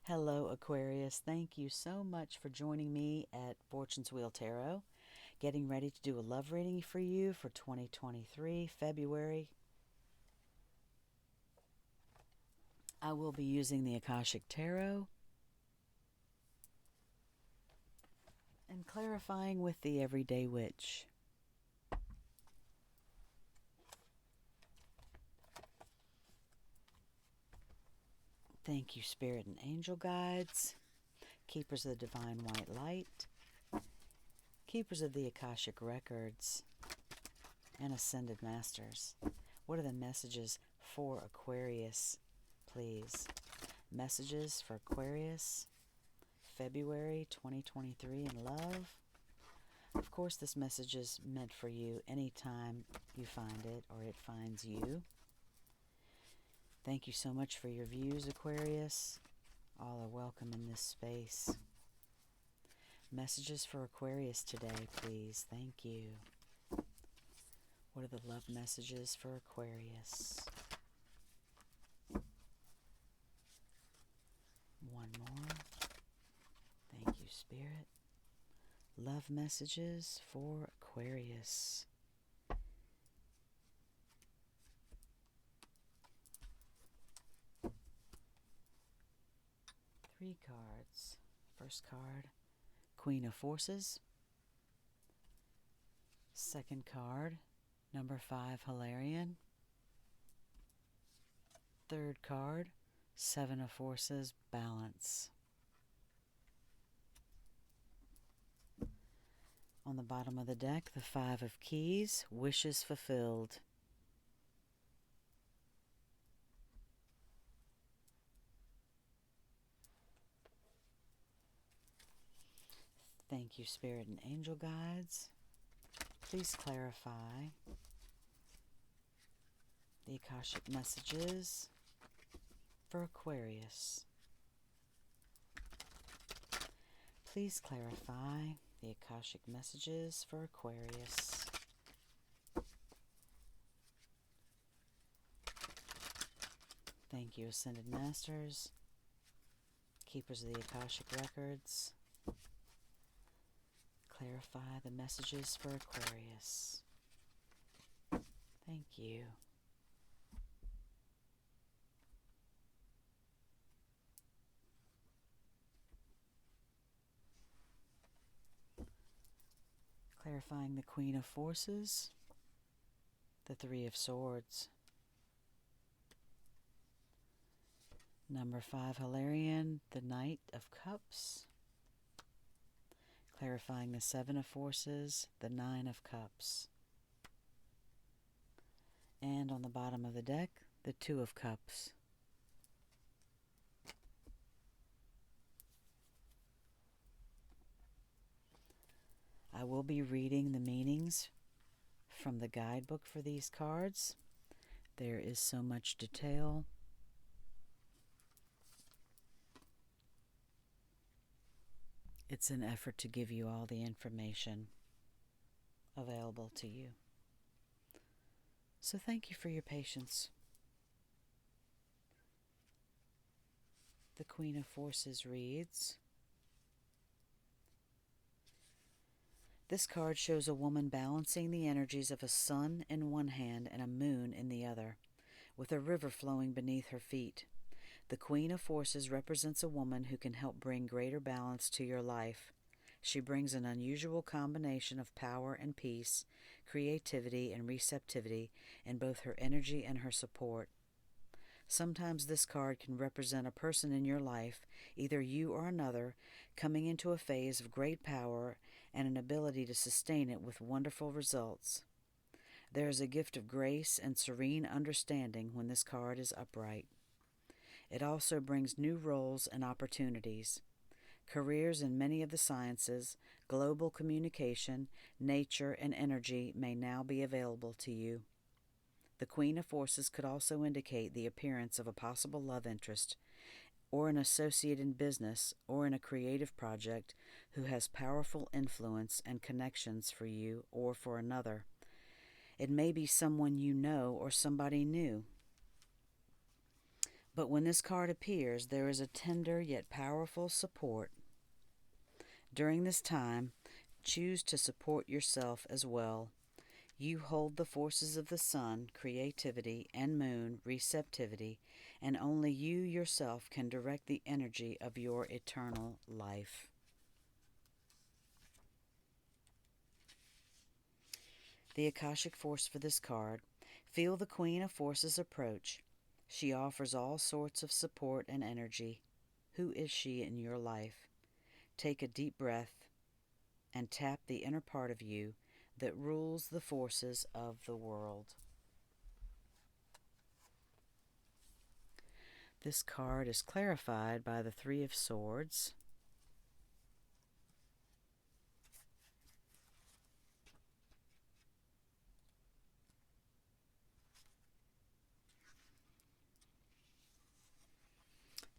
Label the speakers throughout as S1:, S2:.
S1: Hello, Aquarius. Thank you so much for joining me at Fortune's Wheel Tarot. Getting ready to do a love reading for you for 2023, February. I will be using the Akashic Tarot and clarifying with the Everyday Witch. Thank you, Spirit and Angel Guides, Keepers of the Divine White Light, Keepers of the Akashic Records, and Ascended Masters. What are the messages for Aquarius, please? Messages for Aquarius, February 2023 in love. Of course, this message is meant for you anytime you find it or it finds you. Thank you so much for your views, Aquarius. All are welcome in this space. Messages for Aquarius today, please. Thank you. What are the love messages for Aquarius? One more. Thank you, Spirit. Love messages for Aquarius. Three cards. First card, Queen of Forces. Second card, number 5, Hilarion. Third card, 7 of Forces, Balance. On the bottom of the deck, the 5 of Keys, Wishes Fulfilled. Thank you, Spirit and Angel Guides. Please clarify the Akashic messages for Aquarius. Please clarify the Akashic messages for Aquarius. Thank you, Ascended Masters, Keepers of the Akashic Records. Clarify the messages for Aquarius. Thank you. Clarifying the Queen of Forces, the 3 of Swords, number 5, Hilarion, the Knight of Cups. Clarifying the 7 of Forces, the 9 of Cups. And on the bottom of the deck, the 2 of Cups. I will be reading the meanings from the guidebook for these cards. There is so much detail. It's an effort to give you all the information available to you. So thank you for your patience. The Queen of Forces reads, this card shows a woman balancing the energies of a sun in one hand and a moon in the other, with a river flowing beneath her feet. The Queen of Forces represents a woman who can help bring greater balance to your life. She brings an unusual combination of power and peace, creativity and receptivity in both her energy and her support. Sometimes this card can represent a person in your life, either you or another, coming into a phase of great power and an ability to sustain it with wonderful results. There is a gift of grace and serene understanding when this card is upright. It also brings new roles and opportunities. Careers in many of the sciences, global communication, nature, and energy may now be available to you. The Queen of Forces could also indicate the appearance of a possible love interest, or an associate in business or in a creative project who has powerful influence and connections for you or for another. It may be someone you know or somebody new. But when this card appears, there is a tender yet powerful support. During this time, choose to support yourself as well. You hold the forces of the sun, creativity, and moon, receptivity, and only you yourself can direct the energy of your eternal life. The Akashic force for this card. Feel the Queen of Forces approach. She offers all sorts of support and energy. Who is she in your life? Take a deep breath and tap the inner part of you that rules the forces of the world. This card is clarified by the Three of Swords.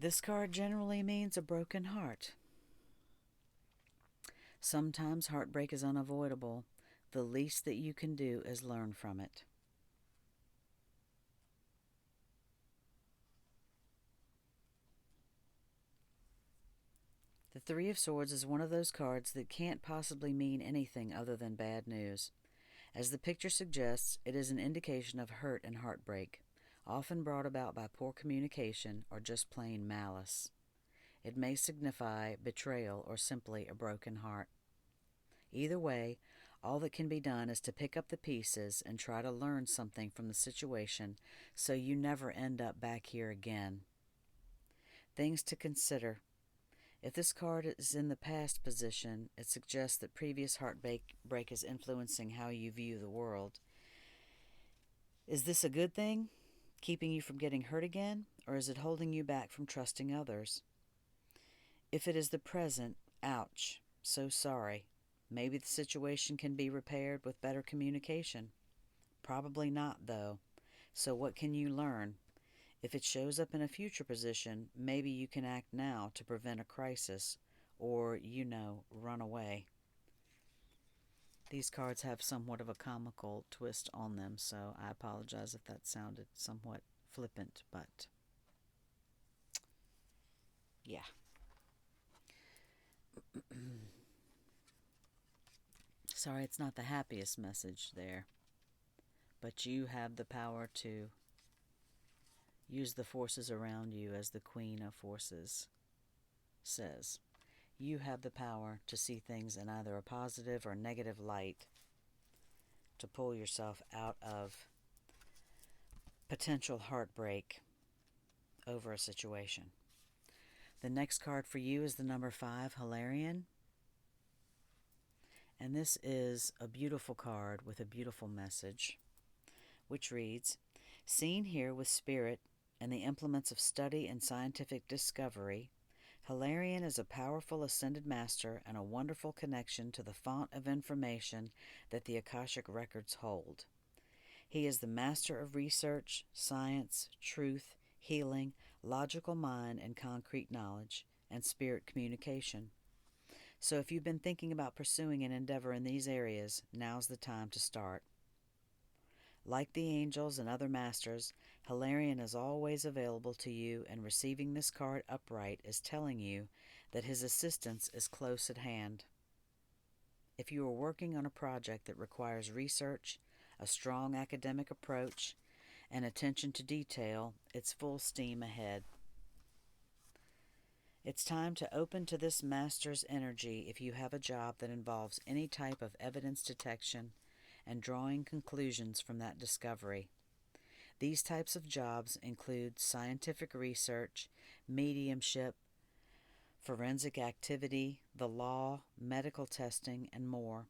S1: This card generally means a broken heart. Sometimes heartbreak is unavoidable. The least that you can do is learn from it. The Three of Swords is one of those cards that can't possibly mean anything other than bad news. As the picture suggests, it is an indication of hurt and heartbreak, often brought about by poor communication or just plain malice. It may signify betrayal or simply a broken heart. Either way, all that can be done is to pick up the pieces and try to learn something from the situation so you never end up back here again. Things to consider. If this card is in the past position, it suggests that previous heartbreak is influencing how you view the world. Is this a good thing, keeping you from getting hurt again, or is it holding you back from trusting others? If it is the present, ouch, so sorry. Maybe the situation can be repaired with better communication. Probably not, though. So what can you learn? If it shows up in a future position, maybe you can act now to prevent a crisis or, run away. These cards have somewhat of a comical twist on them, so I apologize if that sounded somewhat flippant, but yeah. Sorry, it's not the happiest message there, but you have the power to use the forces around you, as the Queen of Forces says. You have the power to see things in either a positive or negative light to pull yourself out of potential heartbreak over a situation. The next card for you is the number 5, Hilarion. And this is a beautiful card with a beautiful message, which reads, seen here with spirit and the implements of study and scientific discovery, Hilarion is a powerful ascended master and a wonderful connection to the font of information that the Akashic records hold. He is the master of research, science, truth, healing, logical mind, and concrete knowledge, and spirit communication. So if you've been thinking about pursuing an endeavor in these areas, now's the time to start. Like the angels and other masters, Hilarion is always available to you, and receiving this card upright is telling you that his assistance is close at hand. If you are working on a project that requires research, a strong academic approach, and attention to detail, it's full steam ahead. It's time to open to this master's energy if you have a job that involves any type of evidence detection and drawing conclusions from that discovery. These types of jobs include scientific research, mediumship, forensic activity, the law, medical testing, and more.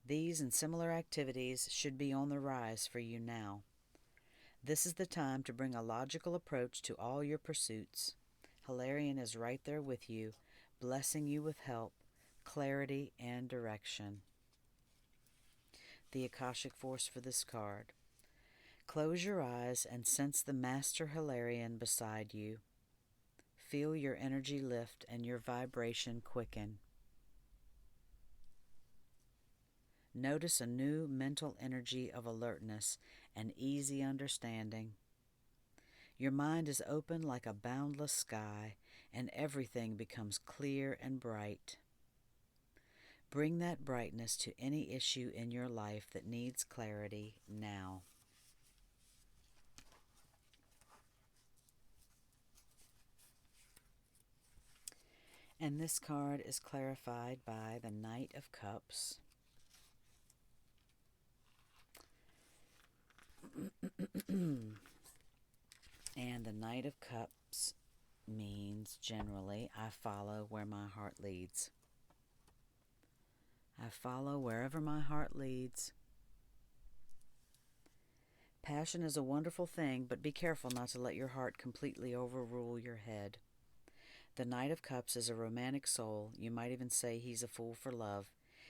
S1: These and similar activities should be on the rise for you now. This is the time to bring a logical approach to all your pursuits. Hilarion is right there with you, blessing you with help, clarity, and direction. The Akashic force for this card. Close your eyes and sense the Master Hilarion beside you. Feel your energy lift and your vibration quicken. Notice a new mental energy of alertness and easy understanding. Your mind is open like a boundless sky, and everything becomes clear and bright. Bring that brightness to any issue in your life that needs clarity now. And this card is clarified by the Knight of Cups. And the Knight of Cups means generally, I follow where my heart leads. I follow wherever my heart leads. Passion is a wonderful thing, but be careful not to let your heart completely overrule your head. The Knight of Cups is a romantic soul. You might even say he's a fool for love.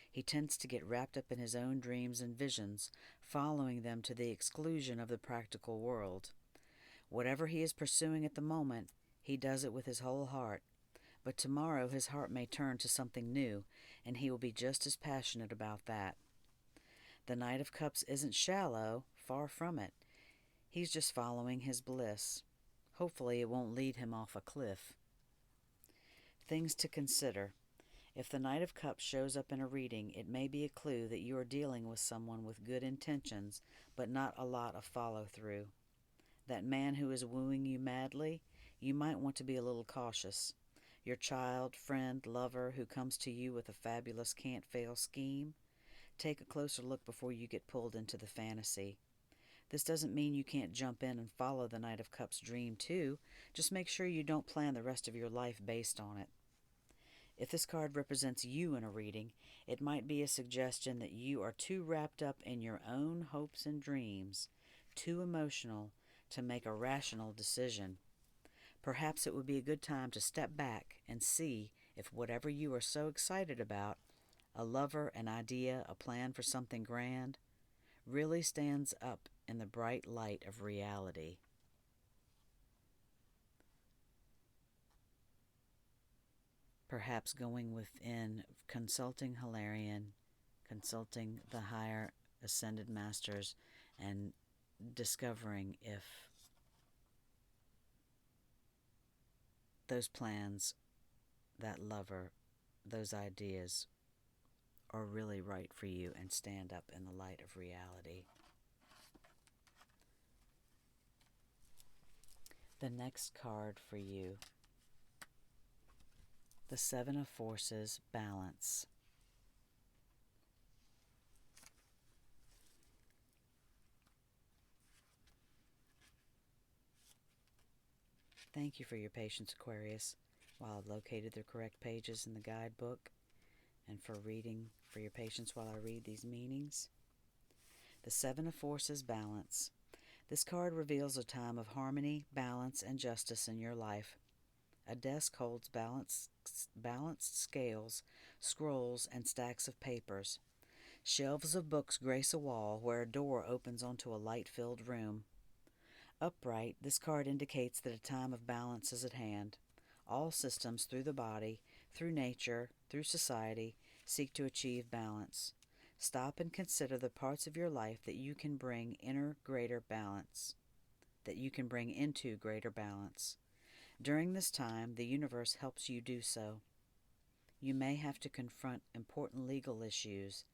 S1: He tends to get wrapped up in his own dreams and visions, following them to the exclusion of the practical world. Whatever he is pursuing at the moment, he does it with his whole heart. But tomorrow his heart may turn to something new, and he will be just as passionate about that. The Knight of Cups isn't shallow, far from it. He's just following his bliss. Hopefully it won't lead him off a cliff. Things to consider. If the Knight of Cups shows up in a reading, it may be a clue that you are dealing with someone with good intentions, but not a lot of follow-through. That man who is wooing you madly, you might want to be a little cautious. Your child, friend, lover who comes to you with a fabulous can't-fail scheme, take a closer look before you get pulled into the fantasy. This doesn't mean you can't jump in and follow the Knight of Cups dream too. Just make sure you don't plan the rest of your life based on it. If this card represents you in a reading, it might be a suggestion that you are too wrapped up in your own hopes and dreams, too emotional to make a rational decision. Perhaps it would be a good time to step back and see if whatever you are so excited about, a lover, an idea, a plan for something grand, really stands up in the bright light of reality. Perhaps going within, consulting Hilarion, consulting the higher ascended masters, and discovering if those plans, that lover, those ideas are really right for you and stand up in the light of reality. The next card for you, the Seven of Forces, Balance. Thank you for your patience, Aquarius, while I've located the correct pages in the guidebook, and for your patience while I read these meanings. The Seven of Forces, Balance. This card reveals a time of harmony, balance, and justice in your life. A desk holds balanced scales, scrolls, and stacks of papers. Shelves of books grace a wall where a door opens onto a light-filled room. Upright, this card indicates that a time of balance is at hand. All systems through the body, through nature, through society, seek to achieve balance. Stop and consider the parts of your life that you can bring into greater balance. During this time, the universe helps you do so. You may have to confront important legal issues.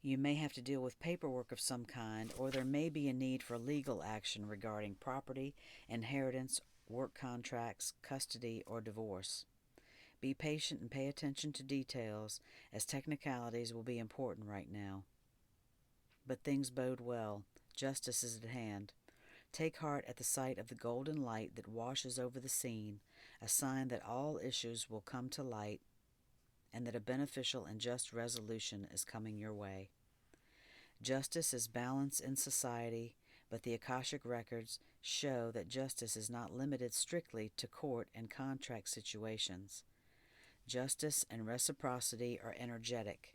S1: You may have to deal with paperwork of some kind, or there may be a need for legal action regarding property, inheritance, work contracts, custody, or divorce. Be patient and pay attention to details, as technicalities will be important right now. But things bode well. Justice is at hand. Take heart at the sight of the golden light that washes over the scene, a sign that all issues will come to light and that a beneficial and just resolution is coming your way. Justice is balance in society, but the Akashic records show that justice is not limited strictly to court and contract situations. Justice and reciprocity are energetic,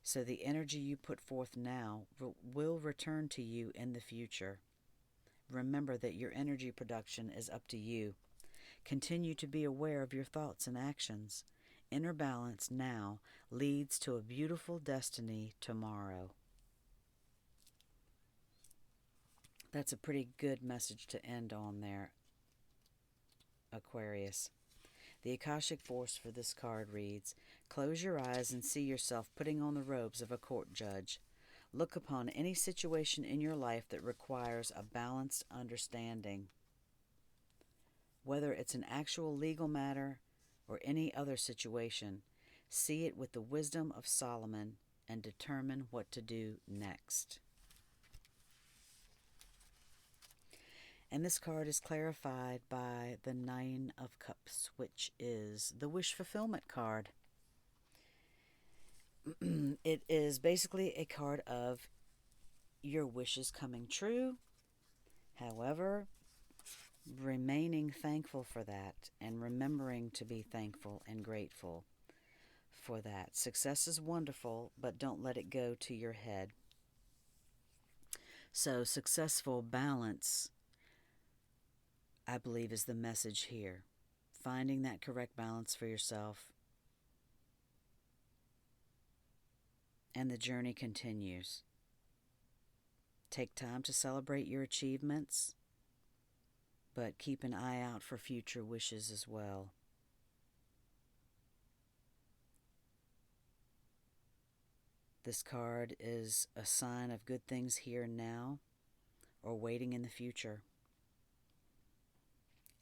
S1: so the energy you put forth now will return to you in the future. Remember that your energy production is up to you. Continue to be aware of your thoughts and actions. Inner balance now leads to a beautiful destiny tomorrow. That's a pretty good message to end on there, Aquarius. The Akashic Force for this card reads, "Close your eyes and see yourself putting on the robes of a court judge. Look upon any situation in your life that requires a balanced understanding. Whether it's an actual legal matter or any other situation, see it with the wisdom of Solomon and determine what to do next." And this card is clarified by the Nine of Cups, which is the wish fulfillment card. It is basically a card of your wishes coming true. However, remaining thankful for that and remembering to be thankful and grateful for that. Success is wonderful, but don't let it go to your head. So, successful balance, I believe, is the message here. Finding that correct balance for yourself. And the journey continues. Take time to celebrate your achievements, but keep an eye out for future wishes as well. This card is a sign of good things here and now, or waiting in the future.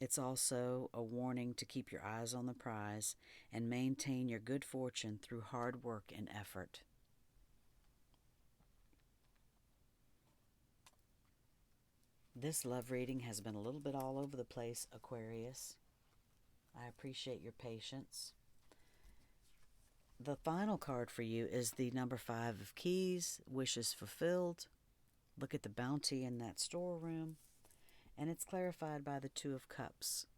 S1: It's also a warning to keep your eyes on the prize and maintain your good fortune through hard work and effort. This love reading has been a little bit all over the place, Aquarius. I appreciate your patience. The final card for you is the number 5 of keys, wishes fulfilled. Look at the bounty in that storeroom. And it's clarified by the 2 of cups.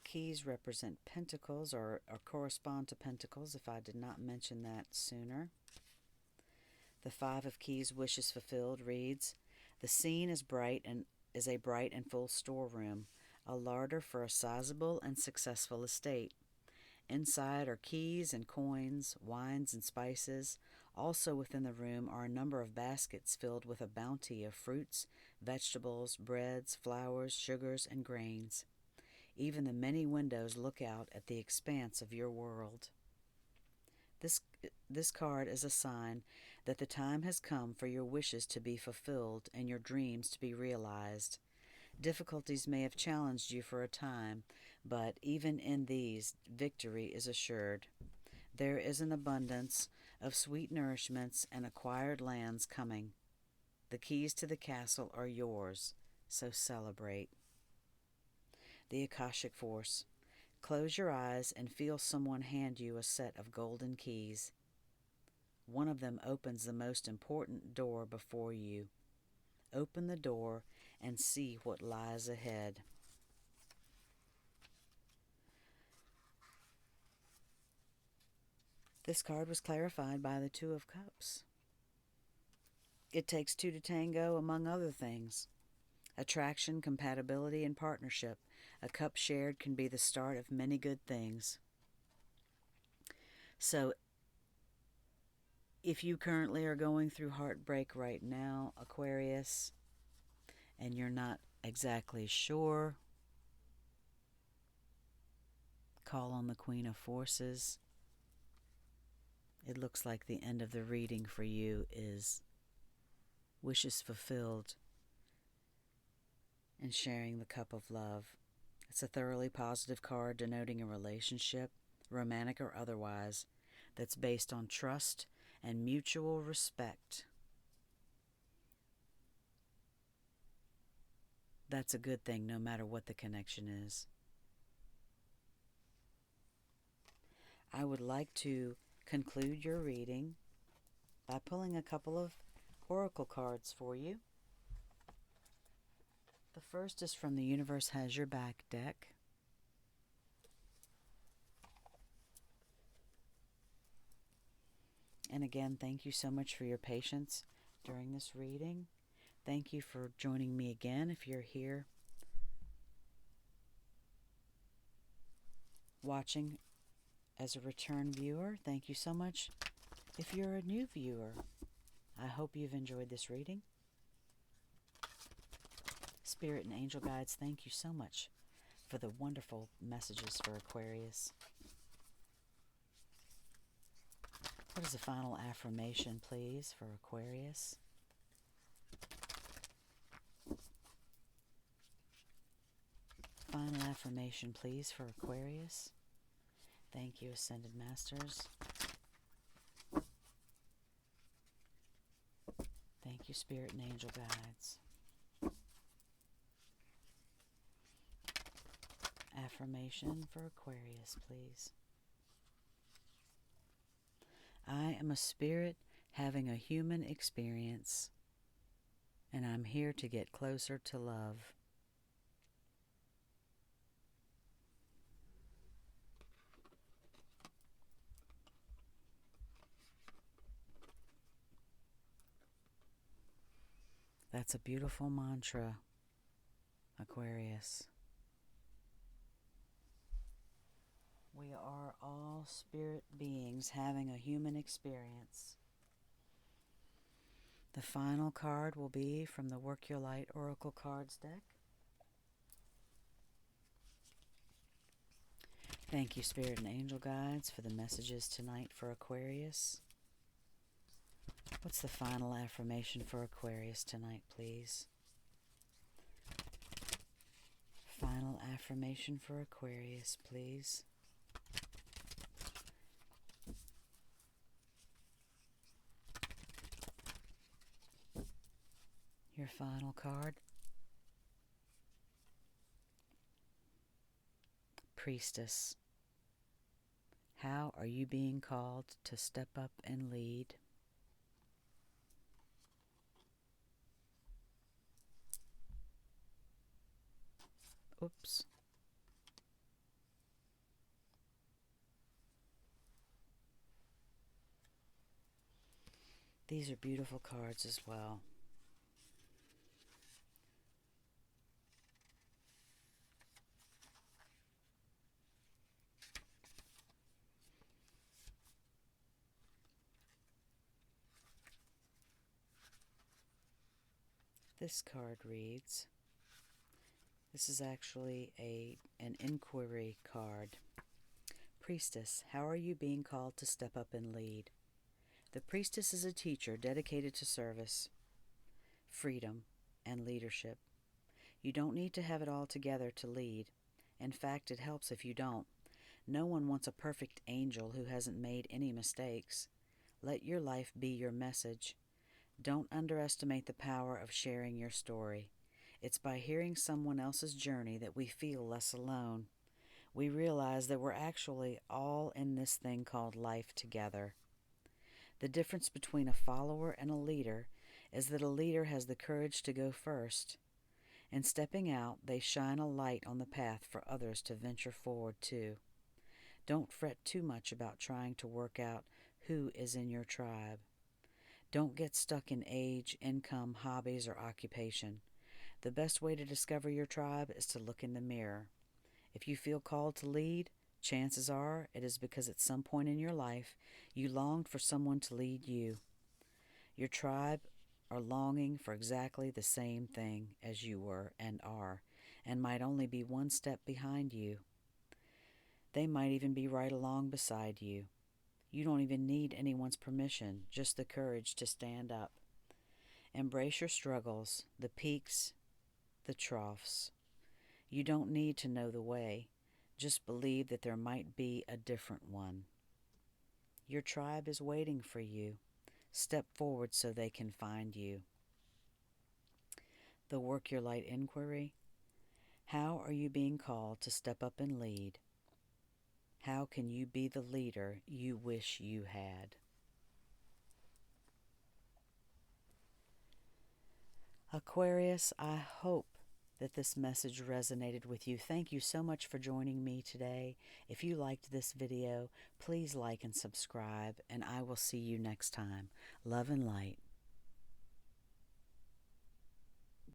S1: Keys represent pentacles or correspond to pentacles, if I did not mention that sooner. The 5 of keys, wishes fulfilled, reads, "The scene is a bright and full storeroom, a larder for a sizable and successful estate. Inside are keys and coins, wines and spices. Also within the room are a number of baskets filled with a bounty of fruits, vegetables, breads, flours, sugars, and grains. Even the many windows look out at the expanse of your world." This card is a sign that the time has come for your wishes to be fulfilled and your dreams to be realized. Difficulties may have challenged you for a time, but even in these, victory is assured. There is an abundance of sweet nourishments and acquired lands coming. The keys to the castle are yours, so celebrate. The Akashic Force. Close your eyes and feel someone hand you a set of golden keys. One of them opens the most important door before you. Open the door and see what lies ahead. This card was clarified by the 2 of Cups. It takes 2 to tango, among other things. Attraction, compatibility, and partnership. A cup shared can be the start of many good things. So, if you currently are going through heartbreak right now, Aquarius, and you're not exactly sure, call on the Queen of Forces. It looks like the end of the reading for you is wishes fulfilled and sharing the cup of love. It's a thoroughly positive card denoting a relationship, romantic or otherwise, that's based on trust and mutual respect. That's a good thing no matter what the connection is. I would like to conclude your reading by pulling a couple of oracle cards for you. The first is from the Universe Has Your Back deck. And again, thank you so much for your patience during this reading. Thank you for joining me again if you're here watching as a return viewer. Thank you so much If you're a new viewer, I hope you've enjoyed this reading. Spirit and angel guides, thank you so much for the wonderful messages for Aquarius. What is the final affirmation, please, for Aquarius? Final affirmation, please, for Aquarius. Thank you, Ascended Masters. Thank you, Spirit and angel guides. Affirmation for Aquarius, please. I am a spirit having a human experience, and I'm here to get closer to love. That's a beautiful mantra, Aquarius. We are all spirit beings having a human experience. The final card will be from the Work Your Light Oracle Cards deck. Thank you, Spirit and Angel Guides, for the messages tonight for Aquarius. What's the final affirmation for Aquarius tonight, please? Final affirmation for Aquarius, please. Your final card. Priestess. How are you being called to step up and lead? Oops. These are beautiful cards as well. This card reads, this is actually an inquiry card. Priestess, how are you being called to step up and lead? The priestess is a teacher dedicated to service, freedom, and leadership. You don't need to have it all together to lead. In fact, it helps if you don't. No one wants a perfect angel who hasn't made any mistakes. Let your life be your message. Don't underestimate the power of sharing your story. It's by hearing someone else's journey that we feel less alone. We realize that we're actually all in this thing called life together. The difference between a follower and a leader is that a leader has the courage to go first. In stepping out, they shine a light on the path for others to venture forward to. Don't fret too much about trying to work out who is in your tribe. Don't get stuck in age, income, hobbies, or occupation. The best way to discover your tribe is to look in the mirror. If you feel called to lead, chances are it is because at some point in your life you longed for someone to lead you. Your tribe are longing for exactly the same thing as you were and are, and might only be one step behind you. They might even be right along beside you. You don't even need anyone's permission, just the courage to stand up. Embrace your struggles, the peaks, the troughs. You don't need to know the way. Just believe that there might be a different one. Your tribe is waiting for you. Step forward so they can find you. The Work Your Light inquiry. How are you being called to step up and lead? How can you be the leader you wish you had? Aquarius, I hope that this message resonated with you. Thank you so much for joining me today. If you liked this video, please like and subscribe, and I will see you next time. Love and light.